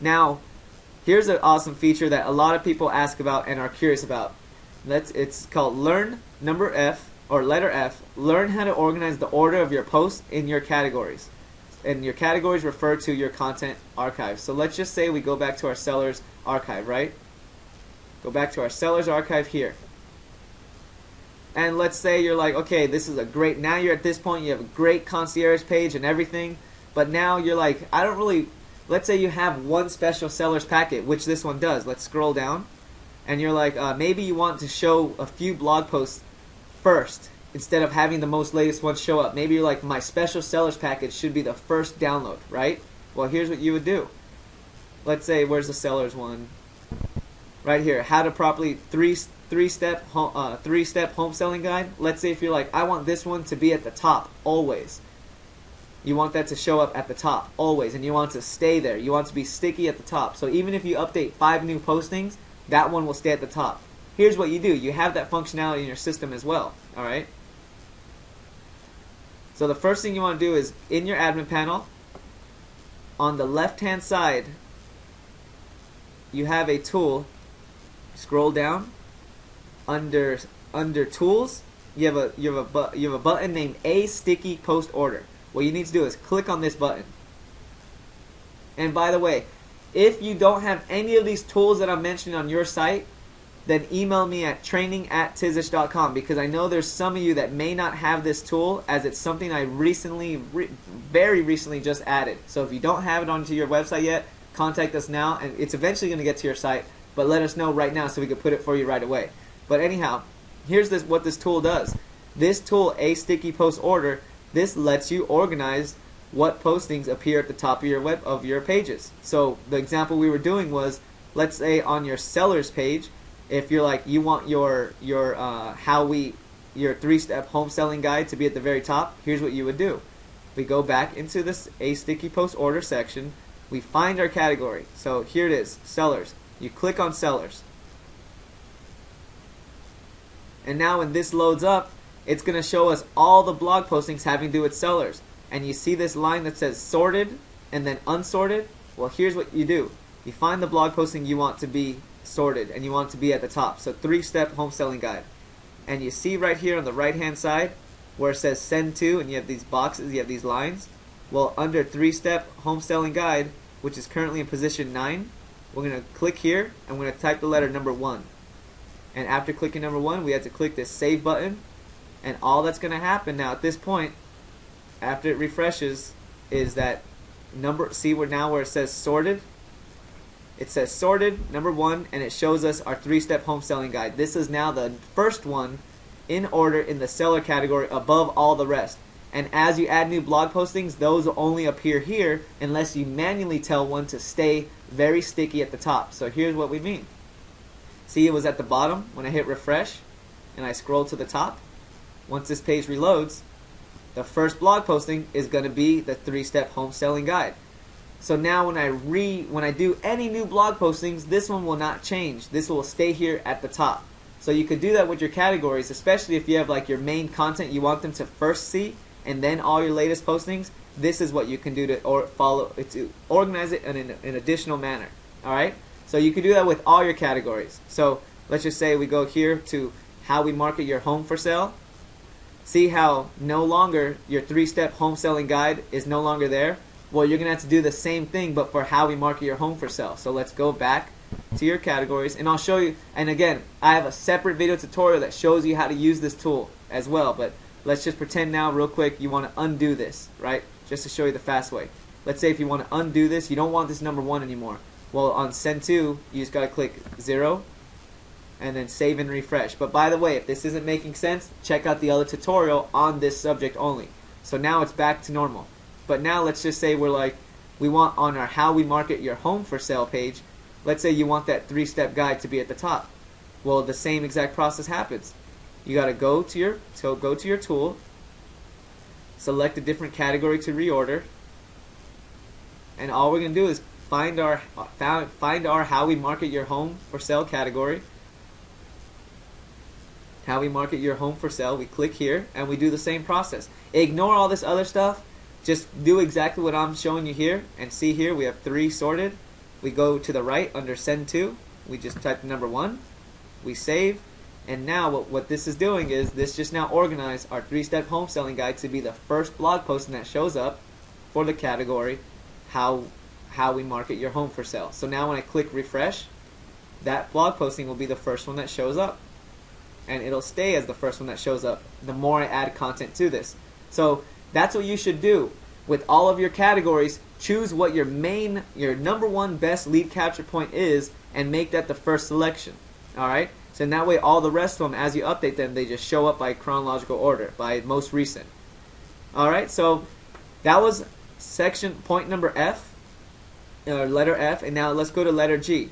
Now, here's an awesome feature that a lot of people ask about and are curious about. It's called learn number F or letter F. Learn how to organize the order of your posts in your categories. And your categories refer to your content archive. So let's just say we go back to our sellers archive, right? Go back to our sellers archive here. And let's say you're like, okay, this is a great, now you're at this point, you have a great concierge page and everything, but now you're like, I don't really, let's say you have one special sellers packet, which this one does. Let's scroll down. And you're like, maybe you want to show a few blog posts first instead of having the most latest ones show up. Maybe you're like, my special sellers package should be the first download, right? Well, here's what you would do. Let's say, where's the sellers one? Right here, how to properly three-step home selling guide. Let's say if you're like, I want this one to be at the top always. You want that to show up at the top always, and you want to stay there. You want to be sticky at the top. So even if you update 5 new postings, that one will stay at the top. Here's what you do. You have that functionality in your system as well. All right. So the first thing you want to do is in your admin panel, on the left-hand side, you have a tool. Scroll down under tools. You have a button named A Sticky Post Order. What you need to do is click on this button. And by the way, if you don't have any of these tools that I'm mentioning on your site, then email me at training@tizish.com, because I know there's some of you that may not have this tool, as it's something I very recently just added. So if you don't have it onto your website yet, contact us now, and it's eventually going to get to your site, but let us know right now so we can put it for you right away. But anyhow, here's what this tool does. This tool, A Sticky Post Order, this lets you organize what postings appear at the top of your pages. So the example we were doing was, let's say on your sellers page, if you're like, you want your 3-step home selling guide to be at the very top, here's what you would do. We go back into this A Sticky Post Order section, we find our category. So here it is, sellers. You click on sellers. And now when this loads up, it's going to show us all the blog postings having to do with sellers. And you see this line that says sorted and then unsorted. Well, here's what you do. You find the blog posting you want to be sorted and you want it to be at the top. So 3-step home selling guide. And you see right here on the right hand side where it says send to, and you have these boxes, you have these lines. Well, under 3-step home selling guide, which is currently in position 9, we're going to click here and we're going to type the letter number 1. And after clicking number 1, we have to click this save button. And all that's going to happen now at this point, after it refreshes, is that see where it says sorted? It says sorted, number 1, and it shows us our 3-step home selling guide. This is now the first one in order in the seller category above all the rest. And as you add new blog postings, those will only appear here unless you manually tell one to stay very sticky at the top. So here's what we mean. See, it was at the bottom when I hit refresh and I scroll to the top. Once this page reloads, the first blog posting is going to be the 3-step home selling guide. So now when I do any new blog postings, this one will not change. This will stay here at the top. So you could do that with your categories, especially if you have like your main content you want them to first see, and then all your latest postings. This is what you can do to organize it in an additional manner. All right. So you can do that with all your categories. So let's just say we go here to how we market your home for sale. See how no longer your 3-step home selling guide is no longer there? Well, you're going to have to do the same thing, but for how we market your home for sale. So let's go back to your categories, and I'll show you. And again, I have a separate video tutorial that shows you how to use this tool as well. But let's just pretend now real quick you want to undo this, right? Just to show you the fast way. Let's say if you want to undo this, you don't want this number 1 anymore. Well, on send to, you just got to click 0. And then save and refresh. But by the way, if this isn't making sense, check out the other tutorial on this subject only. So now it's back to normal. But now let's just say we want on our how we market your home for sale page, let's say you want that 3-step guide to be at the top. Well, the same exact process happens. You got to go to your tool, select a different category to reorder, and all we're going to do is find our how we market your home for sale category. How we market your home for sale. We click here and we do the same process. Ignore all this other stuff. Just do exactly what I'm showing you here. And see here we have 3 sorted. we go to the right under send to, we just type the number 1, we save, and now what this is doing is this just now organized our 3-step home selling guide to be the first blog posting that shows up for the category how we market your home for sale. So now when I click refresh, that blog posting will be the first one that shows up, and it'll stay as the first one that shows up the more I add content to this. So that's what you should do with all of your categories. Choose what your number 1 best lead capture point is and make that the first selection. Alright, so in that way all the rest of them, as you update them, they just show up by chronological order, by most recent. Alright, so that was section point number F, or letter F, and now let's go to letter G.